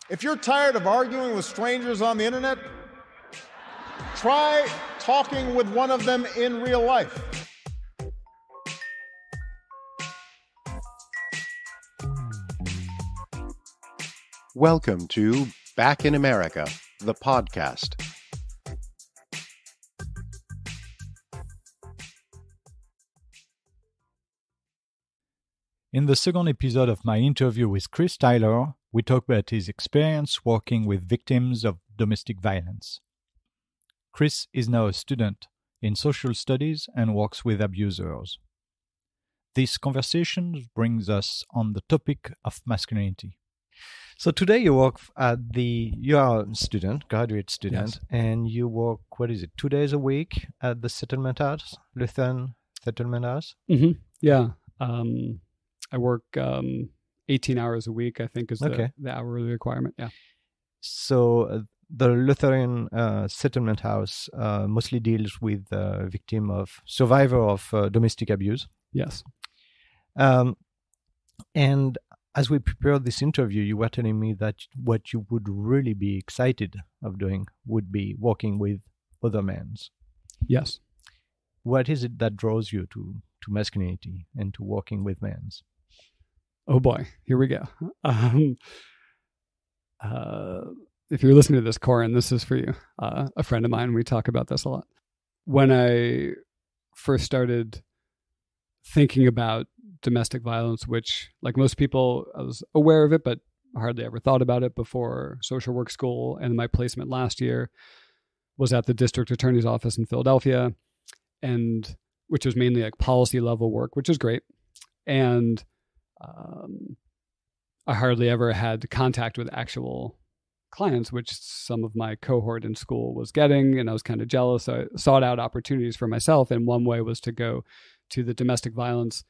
If you're tired of arguing with strangers on the internet, try talking with one of them in real life. Welcome to Back in America, the podcast. In the second episode of my interview with Chris Tyler, we talk about his experience working with victims of domestic violence. Chris is now a student in social studies and works with abusers. This conversation brings us on the topic of masculinity. So today you work you are a student, graduate student, yes. And you work, 2 days a week at the settlement house, Lutheran settlement house? Mm-hmm. Yeah. I work 18 hours a week, I think is the hourly requirement. Yeah. So the Lutheran settlement house mostly deals with survivor of domestic abuse. Yes. And as we prepared this interview, you were telling me that what you would really be excited of doing would be working with other men. Yes. What is it that draws you to masculinity and to working with men? Oh boy, here we go. If you're listening to this, Corin, this is for you. A friend of mine, we talk about this a lot. When I first started thinking about domestic violence, which, like most people, I was aware of it, but hardly ever thought about it before social work school. And my placement last year was at the district attorney's office in Philadelphia, and which was mainly like policy level work, which is great. And I hardly ever had contact with actual clients, which some of my cohort in school was getting, and I was kind of jealous. So I sought out opportunities for myself, and one way was to go to the domestic violence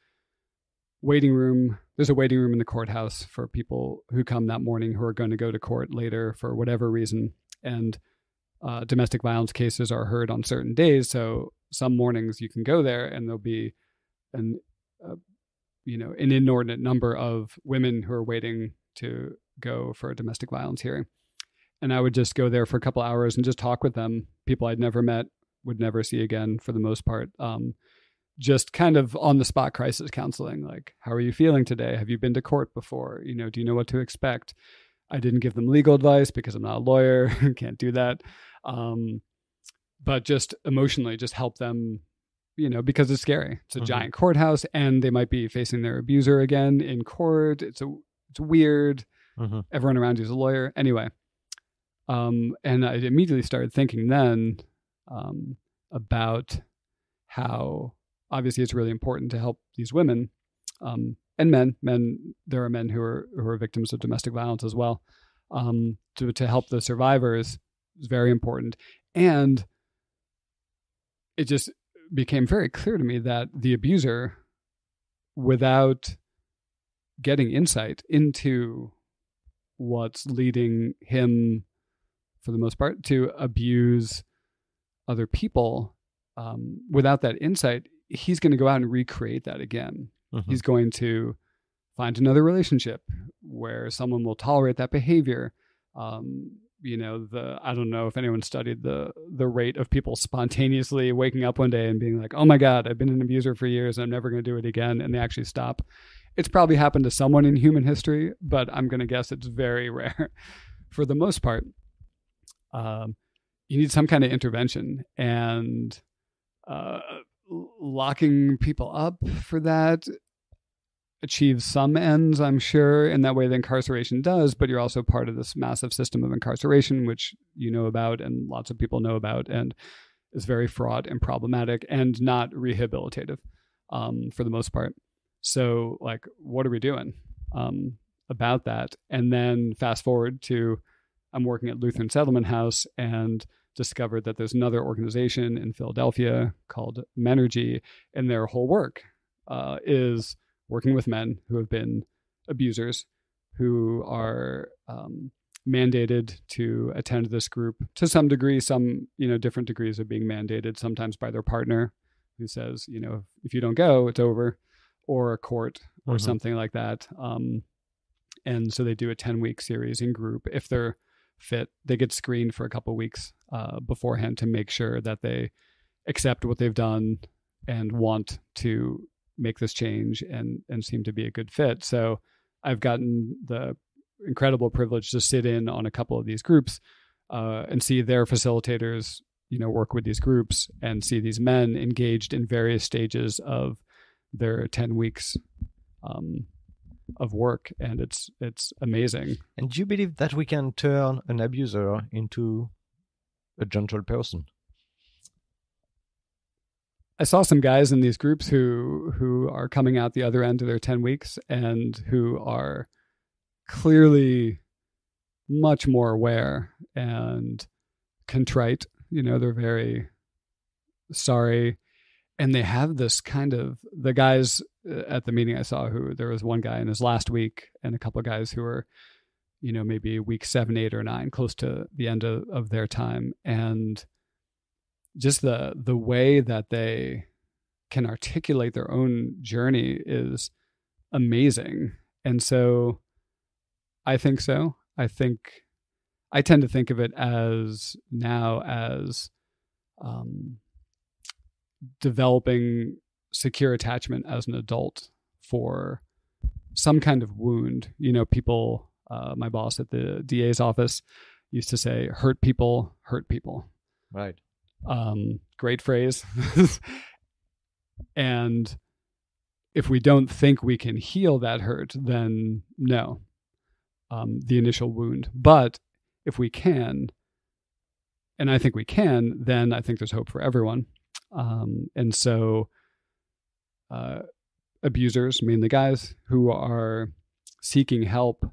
waiting room. There's a waiting room in the courthouse for people who come that morning who are going to go to court later for whatever reason. And domestic violence cases are heard on certain days. So some mornings you can go there and there'll be an inordinate number of women who are waiting to go for a domestic violence hearing. And I would just go there for a couple hours and just talk with them, people I'd never met, would never see again for the most part. Just kind of on the spot crisis counseling, like, how are you feeling today? Have you been to court before? Do you know what to expect? I didn't give them legal advice because I'm not a lawyer, can't do that. But just emotionally, just help them, because it's scary. It's a giant courthouse, and they might be facing their abuser again in court. It's weird. Mm-hmm. Everyone around you is a lawyer. Anyway. And I immediately started thinking then about how obviously it's really important to help these women and men. There are men who are victims of domestic violence as well. To help the survivors is very important. And it just became very clear to me that the abuser, without getting insight into what's leading him, for the most part, to abuse other people, without that insight, he's going to go out and recreate that again. Mm-hmm. He's going to find another relationship where someone will tolerate that behavior. I don't know if anyone studied the rate of people spontaneously waking up one day and being like, oh my God, I've been an abuser for years and I'm never going to do it again. And they actually stop. It's probably happened to someone in human history, but I'm going to guess it's very rare. For the most part, you need some kind of intervention, and locking people up for that achieves some ends, I'm sure, and that way the incarceration does, but you're also part of this massive system of incarceration, which you know about and lots of people know about, and is very fraught and problematic and not rehabilitative for the most part. So, like, what are we doing about that? And then fast forward to, I'm working at Lutheran Settlement House and discovered that there's another organization in Philadelphia called Menergy, and their whole work is working with men who have been abusers, who are mandated to attend this group to some degree. Some, different degrees of being mandated, sometimes by their partner who says, if you don't go, it's over, or a court or something like that. And so they do a 10-week series in group. If they're fit, they get screened for a couple of weeks beforehand to make sure that they accept what they've done and want to make this change and seem to be a good fit. So I've gotten the incredible privilege to sit in on a couple of these groups and see their facilitators, work with these groups and see these men engaged in various stages of their 10 weeks of work. And it's amazing. And do you believe that we can turn an abuser into a gentle person? I saw some guys in these groups who are coming out the other end of their 10 weeks and who are clearly much more aware and contrite. They're very sorry. And they have this kind of, the guys at the meeting I saw, there was one guy in his last week and a couple of guys who were, maybe week 7, 8, or 9, close to the end of their time. And just the way that they can articulate their own journey is amazing. And so I think so. I tend to think of it as developing secure attachment as an adult for some kind of wound. People, my boss at the DA's office used to say, hurt people hurt people. Right. Great phrase. And if we don't think we can heal that hurt, then no, the initial wound. But if we can, and I think we can, then I think there's hope for everyone. And so abusers, mainly guys who are seeking help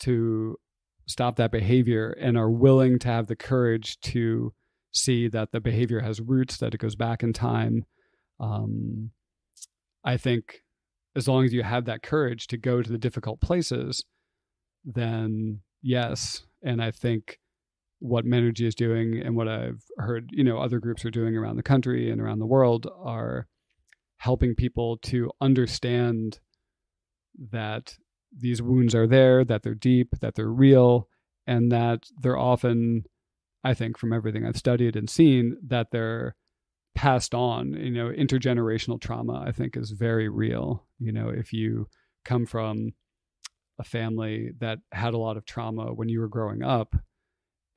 to stop that behavior and are willing to have the courage to see that the behavior has roots, that it goes back in time. I think as long as you have that courage to go to the difficult places, then yes. And I think what Menergy is doing and what I've heard, other groups are doing around the country and around the world are helping people to understand that these wounds are there, that they're deep, that they're real, and that they're often, I think from everything I've studied and seen, that they're passed on. Intergenerational trauma, I think, is very real. If you come from a family that had a lot of trauma when you were growing up,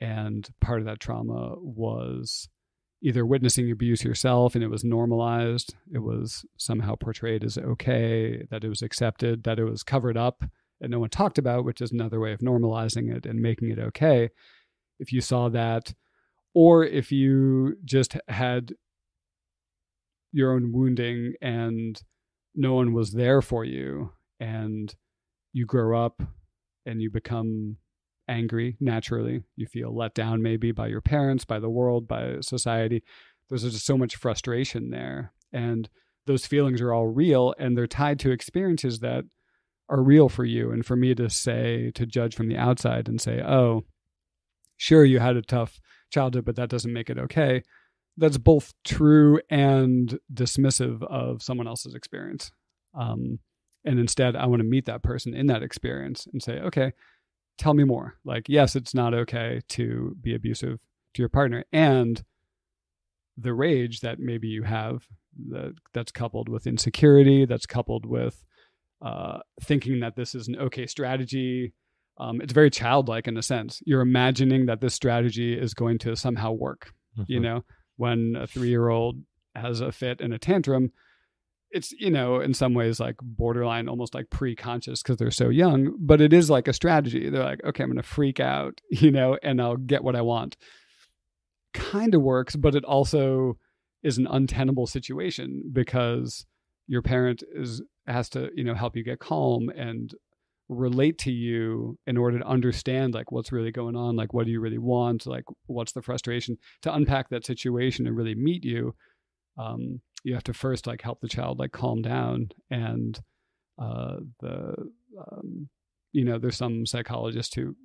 and part of that trauma was either witnessing abuse yourself and it was normalized, it was somehow portrayed as okay, that it was accepted, that it was covered up and no one talked about, which is another way of normalizing it and making it okay. If you saw that, or if you just had your own wounding and no one was there for you, and you grow up and you become angry naturally, you feel let down maybe by your parents, by the world, by society. There's just so much frustration there. And those feelings are all real, and they're tied to experiences that are real for you. And for me to judge from the outside and say, oh, sure, you had a tough childhood, but that doesn't make it okay. That's both true and dismissive of someone else's experience. And instead, I want to meet that person in that experience and say, okay, tell me more. Like, yes, it's not okay to be abusive to your partner. And the rage that maybe you have that's coupled with insecurity, that's coupled with thinking that this is an okay strategy. It's very childlike in a sense. You're imagining that this strategy is going to somehow work. Mm-hmm. When a 3-year-old has a fit and a tantrum, it's, in some ways like borderline, almost like pre-conscious because they're so young, but it is like a strategy. They're like, okay, I'm going to freak out, and I'll get what I want. Kind of works, but it also is an untenable situation because your parent has to, help you get calm and relate to you in order to understand like what's really going on, like what do you really want, like what's the frustration, to unpack that situation and really meet you. You have to first like help the child like calm down. And there's some psychologists who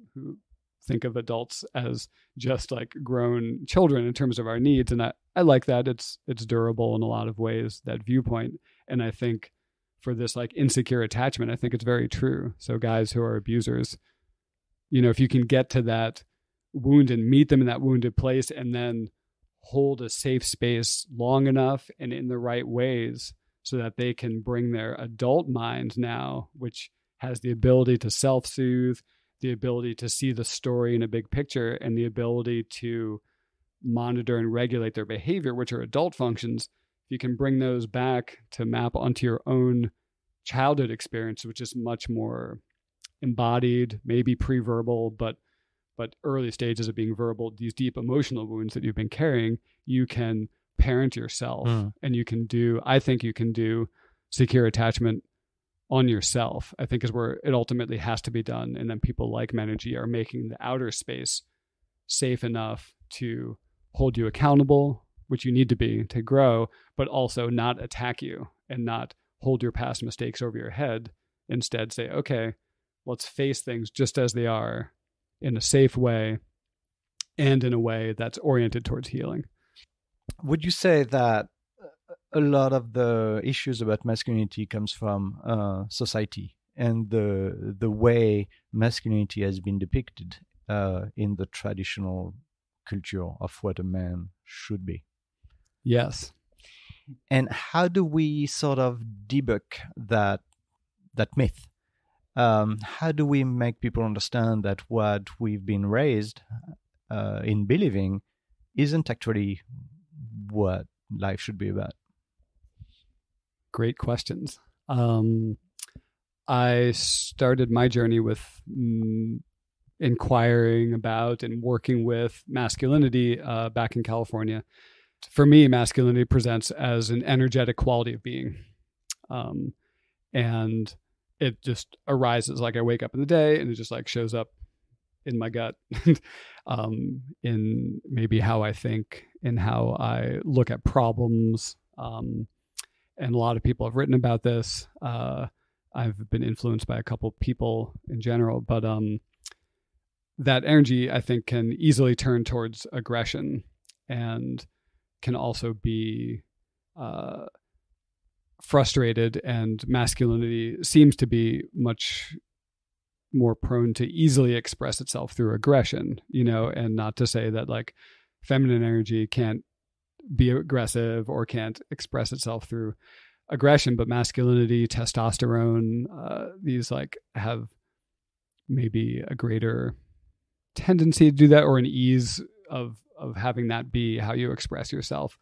think of adults as just like grown children in terms of our needs, and I like that. It's durable in a lot of ways, that viewpoint. And I think for this like insecure attachment. I think it's very true. So guys who are abusers, if you can get to that wound and meet them in that wounded place and then hold a safe space long enough and in the right ways so that they can bring their adult mind now, which has the ability to self-soothe, the ability to see the story in a big picture, and the ability to monitor and regulate their behavior, which are adult functions. If you can bring those back to map onto your own childhood experience, which is much more embodied, maybe pre-verbal, but early stages of being verbal, these deep emotional wounds that you've been carrying, you can parent yourself and I think you can do secure attachment on yourself, I think is where it ultimately has to be done. And then people like Menergy are making the outer space safe enough to hold you accountable, which you need to be to grow, but also not attack you and not hold your past mistakes over your head. Instead say, okay, let's face things just as they are in a safe way and in a way that's oriented towards healing. Would you say that a lot of the issues about masculinity comes from society and the way masculinity has been depicted in the traditional culture of what a man should be? Yes. And how do we sort of debunk that myth? How do we make people understand that what we've been raised in believing isn't actually what life should be about? Great questions. I started my journey with inquiring about and working with masculinity back in California. For me, masculinity presents as an energetic quality of being. And it just arises like I wake up in the day and it just like shows up in my gut, in maybe how I think and how I look at problems. And a lot of people have written about this. I've been influenced by a couple people in general, but that energy I think can easily turn towards aggression and can also be frustrated, and masculinity seems to be much more prone to easily express itself through aggression, and not to say that like feminine energy can't be aggressive or can't express itself through aggression, but masculinity, testosterone, these like have maybe a greater tendency to do that, or an ease of having that be how you express yourself.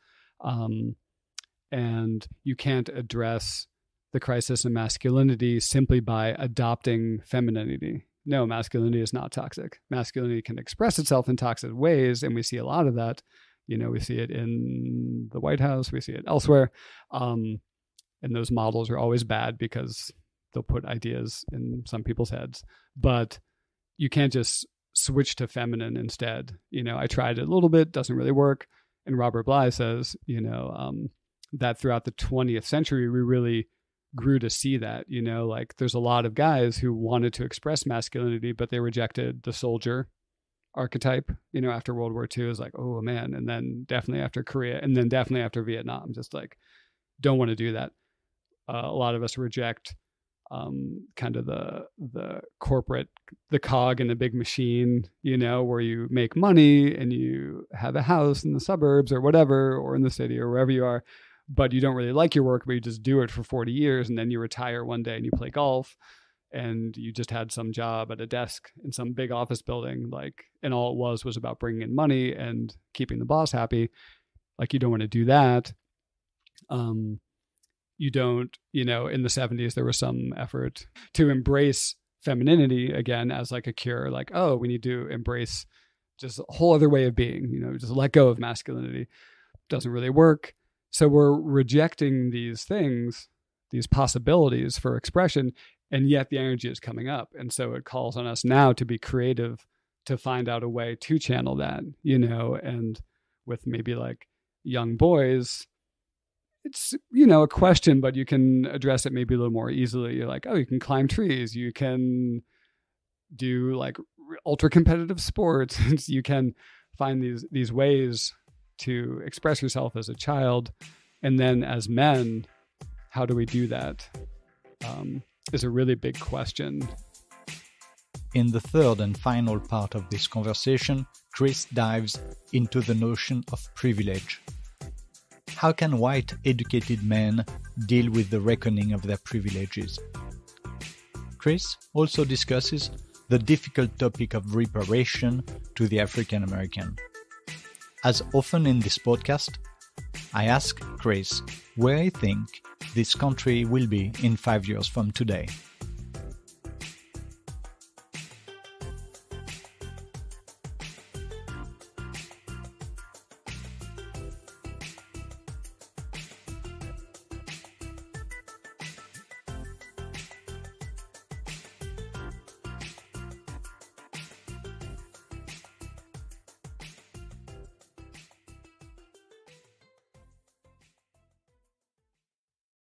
And you can't address the crisis in masculinity simply by adopting femininity. No, masculinity is not toxic. Masculinity can express itself in toxic ways, and we see a lot of that. We see it in the White House, we see it elsewhere. And those models are always bad because they'll put ideas in some people's heads. But you can't just switch to feminine instead. I tried it a little bit, doesn't really work. And Robert Bly says, that throughout the 20th century, we really grew to see that, like there's a lot of guys who wanted to express masculinity, but they rejected the soldier archetype, after World War II. Is like, oh man. And then definitely after Korea, and then definitely after Vietnam, just like, don't want to do that. A lot of us reject kind of the corporate, the cog in the big machine, where you make money and you have a house in the suburbs or whatever, or in the city or wherever you are, but you don't really like your work, but you just do it for 40 years. And then you retire one day and you play golf, and you just had some job at a desk in some big office building, and all it was about bringing in money and keeping the boss happy. Like, you don't want to do that. You don't, in the 70s, there was some effort to embrace femininity again as like a cure, like, oh, we need to embrace just a whole other way of being, just let go of masculinity. Doesn't really work. So we're rejecting these things, these possibilities for expression, and yet the energy is coming up. And so it calls on us now to be creative, to find out a way to channel that, and with maybe like young boys, it's, a question, but you can address it maybe a little more easily. You're like, oh, you can climb trees. You can do like ultra competitive sports. You can find these ways to express yourself as a child. And then as men, how do we do that is a really big question. In the third and final part of this conversation, Chris dives into the notion of privilege. How can white educated men deal with the reckoning of their privileges? Chris also discusses the difficult topic of reparation to the African American. As often in this podcast, I ask Chris where he thinks this country will be in 5 years from today.